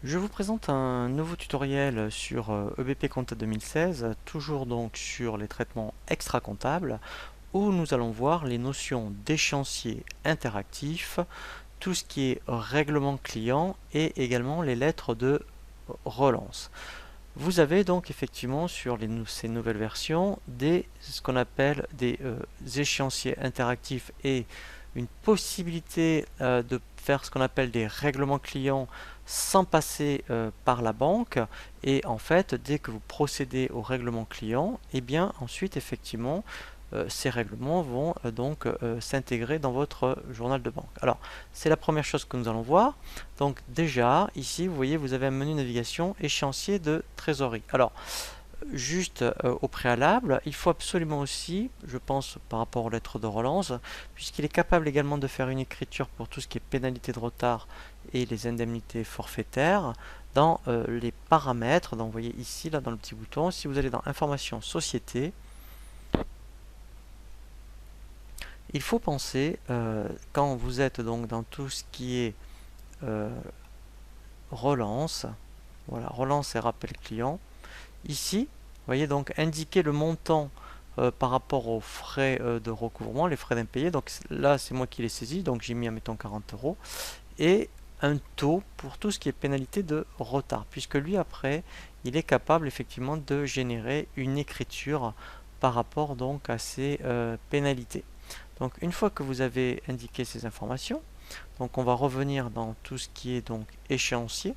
Je vous présente un nouveau tutoriel sur EBP Compta 2016, toujours donc sur les traitements extra-comptables, où nous allons voir les notions d'échéancier interactif, tout ce qui est règlement client et également les lettres de relance. Vous avez donc effectivement sur ces nouvelles versions ce qu'on appelle des échéanciers interactifs et une possibilité de faire ce qu'on appelle des règlements clients sans passer par la banque. Et en fait, dès que vous procédez au règlement client, et bien ensuite effectivement ces règlements vont s'intégrer dans votre journal de banque. Alors, c'est la première chose que nous allons voir. Donc déjà, ici, vous voyez, vous avez un menu navigation échéancier de trésorerie. Alors, juste au préalable, il faut absolument aussi, je pense par rapport aux lettres de relance, puisqu'il est capable également de faire une écriture pour tout ce qui est pénalité de retard et les indemnités forfaitaires, dans les paramètres, donc vous voyez ici, là dans le petit bouton, si vous allez dans information société, il faut penser, quand vous êtes donc dans tout ce qui est euh, relance, voilà, relance et rappel client, ici, vous voyez donc indiquer le montant par rapport aux frais de recouvrement, les frais d'impayés. Donc là, c'est moi qui les saisis, donc j'ai mis, admettons, 40 euros. Et un taux pour tout ce qui est pénalité de retard, puisque lui, après, il est capable effectivement de générer une écriture par rapport donc à ces pénalités. Donc une fois que vous avez indiqué ces informations, donc on va revenir dans tout ce qui est donc échéancier.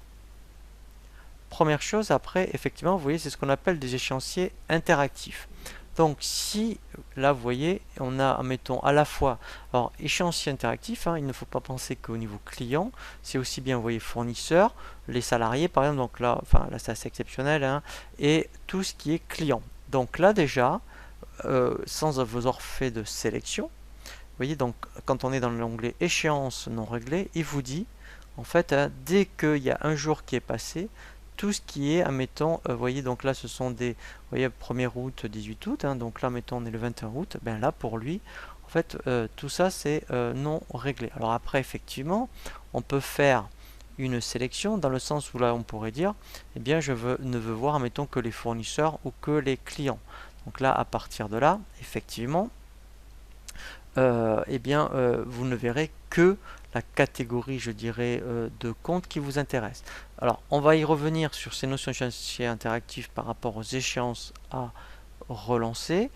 Première chose, après, effectivement, vous voyez, c'est ce qu'on appelle des échéanciers interactifs. Donc si, là, vous voyez, on a, mettons, à la fois, alors, échéancier interactif, hein, il ne faut pas penser qu'au niveau client, c'est aussi bien, vous voyez, fournisseur, les salariés, par exemple, donc là, enfin, là, c'est assez exceptionnel, hein, et tout ce qui est client. Donc là, déjà, sans avoir fait de sélection, vous voyez, donc, quand on est dans l'onglet échéance non réglée, il vous dit, en fait, hein, dès qu'il y a un jour qui est passé, tout ce qui est, admettons, vous voyez, donc là, ce sont des, vous voyez, 1er août, 18 août, hein, donc là, mettons, on est le 21 août, ben là, pour lui, en fait, tout ça, c'est non réglé. Alors après, effectivement, on peut faire une sélection dans le sens où là, on pourrait dire, eh bien, ne veux voir, admettons, que les fournisseurs ou que les clients. Donc là, à partir de là, effectivement, eh bien, vous ne verrez que la catégorie, je dirais, de comptes qui vous intéresse. Alors, on va y revenir sur ces notions d'échéancier interactif par rapport aux échéances à relancer.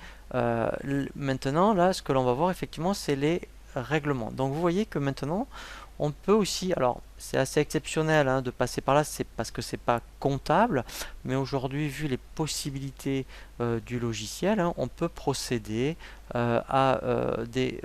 Maintenant, là, ce que l'on va voir, effectivement, c'est les règlements. Donc, vous voyez que maintenant, on peut aussi, alors c'est assez exceptionnel hein, de passer par là, c'est parce que c'est pas comptable, mais aujourd'hui, vu les possibilités du logiciel, hein, on peut procéder à des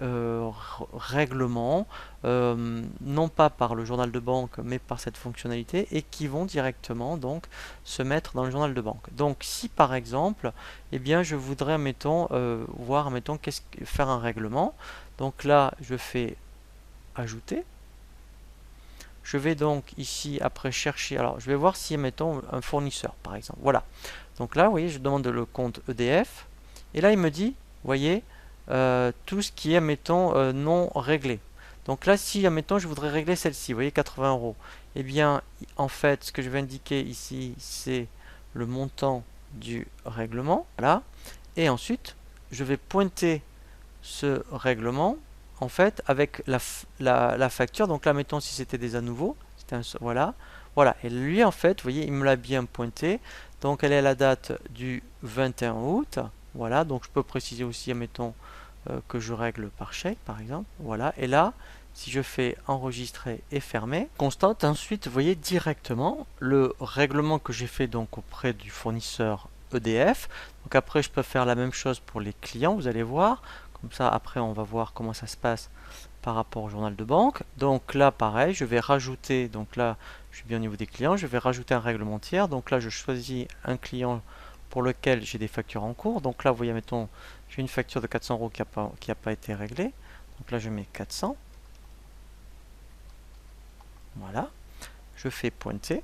règlements, non pas par le journal de banque, mais par cette fonctionnalité, et qui vont directement donc se mettre dans le journal de banque. Donc, si par exemple, eh bien, je voudrais, mettons, voir, mettons, faire un règlement. Donc là, je fais ajouter. Je vais donc ici après chercher, alors je vais voir si mettons un fournisseur par exemple. Voilà. Donc là, vous voyez, je demande le compte EDF. Et là, il me dit, vous voyez, tout ce qui est, mettons, non réglé. Donc là, si, admettons, je voudrais régler celle-ci, vous voyez, 80 euros. Eh bien, en fait, ce que je vais indiquer ici, c'est le montant du règlement. Voilà. Et ensuite, je vais pointer ce règlement en fait avec la facture. Donc là, mettons si c'était des à nouveau, voilà, voilà. Et lui en fait, vous voyez, il me l'a bien pointé. Donc elle est la date du 21 août. Voilà, donc je peux préciser aussi, mettons que je règle par chèque, par exemple. Voilà, et là, si je fais enregistrer et fermer, constate ensuite, vous voyez directement le règlement que j'ai fait donc auprès du fournisseur EDF. Donc après, je peux faire la même chose pour les clients, vous allez voir. Comme ça, après, on va voir comment ça se passe par rapport au journal de banque. Donc là, pareil, je vais rajouter, donc là, je suis bien au niveau des clients, je vais rajouter un réglementaire. Donc là, je choisis un client pour lequel j'ai des factures en cours. Donc là, vous voyez, mettons, j'ai une facture de 400 euros qui n'a pas été réglée. Donc là, je mets 400. Voilà. Je fais pointer.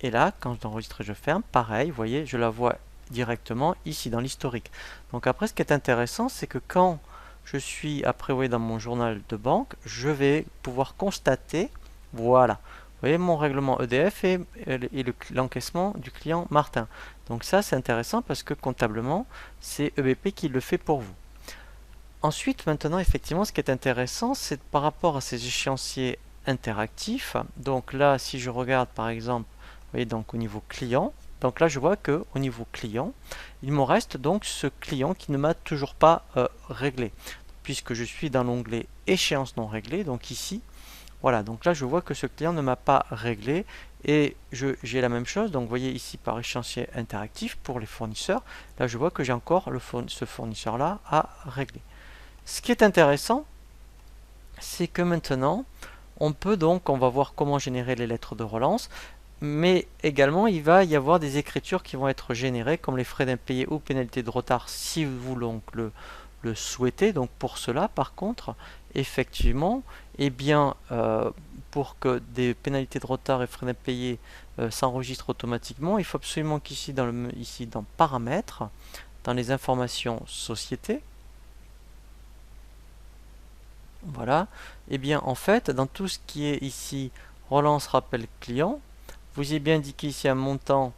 Et là, quand je l'enregistre et je ferme, pareil, vous voyez, je la vois directement ici dans l'historique. Donc après, ce qui est intéressant, c'est que quand je suis après, vous voyez, dans mon journal de banque, je vais pouvoir constater, voilà, vous voyez mon règlement EDF et l'encaissement du client Martin. Donc ça c'est intéressant parce que comptablement c'est EBP qui le fait pour vous. Ensuite, maintenant, effectivement, ce qui est intéressant, c'est par rapport à ces échéanciers interactifs. Donc là, si je regarde par exemple, vous voyez, donc au niveau client, donc là je vois que au niveau client, il me reste donc ce client qui ne m'a toujours pas réglé, puisque je suis dans l'onglet échéance non réglée. Donc ici, voilà, donc là je vois que ce client ne m'a pas réglé et j'ai la même chose. Donc vous voyez ici par échéancier interactif pour les fournisseurs, là je vois que j'ai encore ce fournisseur là à régler. Ce qui est intéressant, c'est que maintenant, on va voir comment générer les lettres de relance, mais également il va y avoir des écritures qui vont être générées, comme les frais d'impayés ou pénalités de retard, si vous donc le souhaitez. Donc pour cela, par contre, effectivement, eh bien, pour que des pénalités de retard et frais d'impayés s'enregistrent automatiquement, il faut absolument qu'ici dans paramètres, dans les informations société, voilà, et bien en fait, dans tout ce qui est ici relance rappel client, vous y bien indiqué ici un montant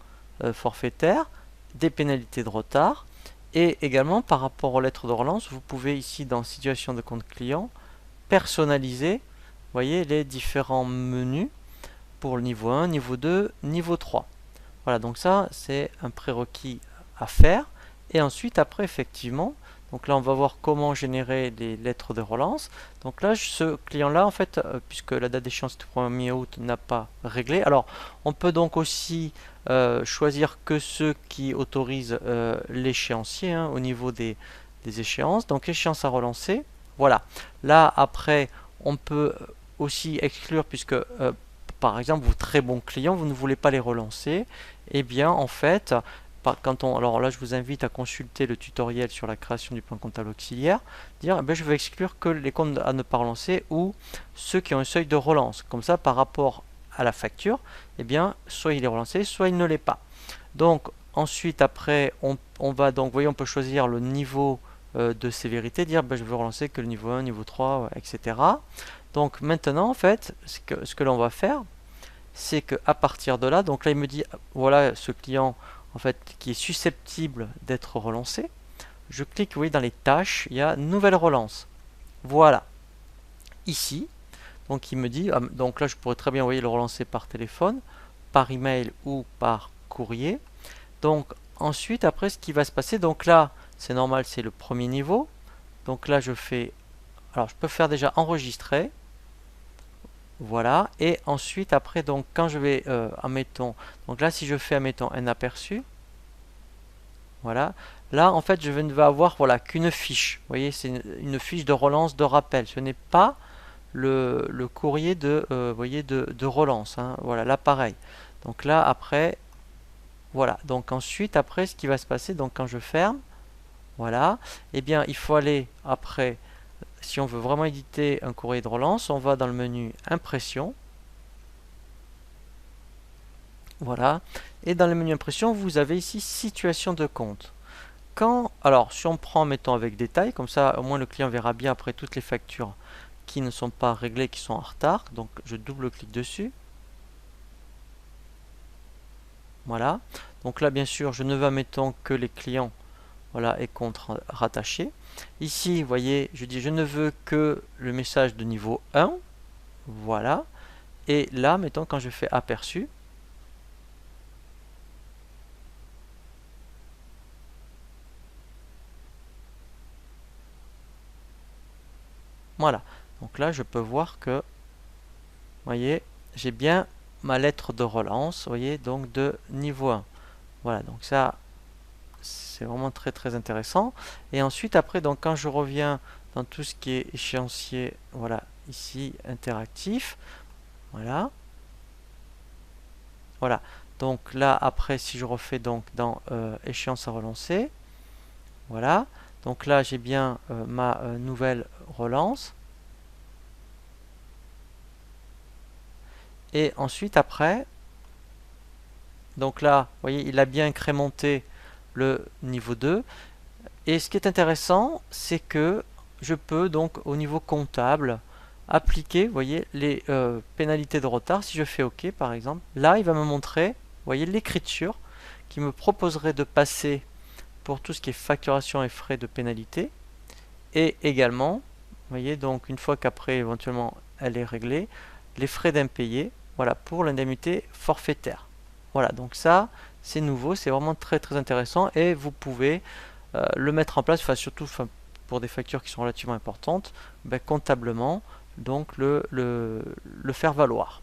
forfaitaire, des pénalités de retard, et également par rapport aux lettres de relance, vous pouvez ici dans situation de compte client personnaliser, voyez, les différents menus pour le niveau 1, niveau 2, niveau 3. Voilà, donc ça c'est un prérequis à faire, et ensuite après effectivement, donc là on va voir comment générer les lettres de relance. Donc là ce client là en fait, puisque la date d'échéance du 1er août n'a pas réglé, alors on peut donc aussi choisir que ceux qui autorisent l'échéancier au niveau des échéances. Donc échéance à relancer, voilà. Là après on peut aussi exclure, puisque par exemple vos très bons clients, vous ne voulez pas les relancer, et bien en fait alors là je vous invite à consulter le tutoriel sur la création du plan comptable auxiliaire, dire je vais exclure que les comptes à ne pas relancer ou ceux qui ont un seuil de relance, comme ça par rapport à la facture, eh bien soit il est relancé, soit il ne l'est pas. Donc ensuite après on va donc, vous voyez, on peut choisir le niveau de sévérité, dire je veux relancer que le niveau 1, niveau 3, etc. Donc maintenant en fait ce que l'on va faire, c'est que à partir de là, donc là il me dit voilà ce client en fait qui est susceptible d'être relancé. Je clique, vous voyez, dans les tâches, il y a nouvelle relance. Voilà. Ici, donc il me dit, donc là je pourrais très bien, vous voyez, le relancer par téléphone, par email ou par courrier. Donc ensuite, après ce qui va se passer, donc là c'est normal, c'est le premier niveau. Donc là je fais, alors je peux faire déjà enregistrer. Voilà, et ensuite après, donc quand je vais admettons, donc là si je fais admettons un aperçu, voilà, là en fait je ne vais avoir voilà qu'une fiche, vous voyez, c'est une fiche de relance de rappel, ce n'est pas le courrier de voyez, de relance, voilà, là pareil. Donc là après, voilà, donc ensuite après ce qui va se passer, donc quand je ferme, voilà, et bien il faut aller après. Si on veut vraiment éditer un courrier de relance, on va dans le menu impression. Voilà. Et dans le menu impression, vous avez ici situation de compte. Alors, si on prend, mettons avec détail, comme ça au moins le client verra bien après toutes les factures qui ne sont pas réglées, qui sont en retard. Donc je double-clique dessus. Voilà. Donc là, bien sûr, je ne veux, mettons, que les clients, voilà, et comptes rattachés. Ici, vous voyez, je dis je ne veux que le message de niveau 1. Voilà. Et là, mettons, quand je fais aperçu, voilà. Donc là, je peux voir que, vous voyez, j'ai bien ma lettre de relance, vous voyez, donc de niveau 1. Voilà, donc ça, c'est vraiment très très intéressant. Et ensuite, après, donc quand je reviens dans tout ce qui est échéancier, voilà, ici, interactif, voilà. Voilà, donc là, après, si je refais donc dans échéance à relancer, voilà. Donc là, j'ai bien ma nouvelle relance. Et ensuite, après, donc là, vous voyez, il a bien incrémenté le niveau 2. Et ce qui est intéressant, c'est que je peux donc au niveau comptable, appliquer, vous voyez, les pénalités de retard. Si je fais OK par exemple, là il va me montrer, vous voyez, l'écriture qui me proposerait de passer pour tout ce qui est facturation et frais de pénalité. Et également, vous voyez, donc une fois qu'après éventuellement elle est réglée, les frais d'impayés, voilà, pour l'indemnité forfaitaire. Voilà, donc ça c'est nouveau, c'est vraiment très très intéressant et vous pouvez le mettre en place, enfin, surtout pour des factures qui sont relativement importantes, ben, comptablement, donc le faire valoir.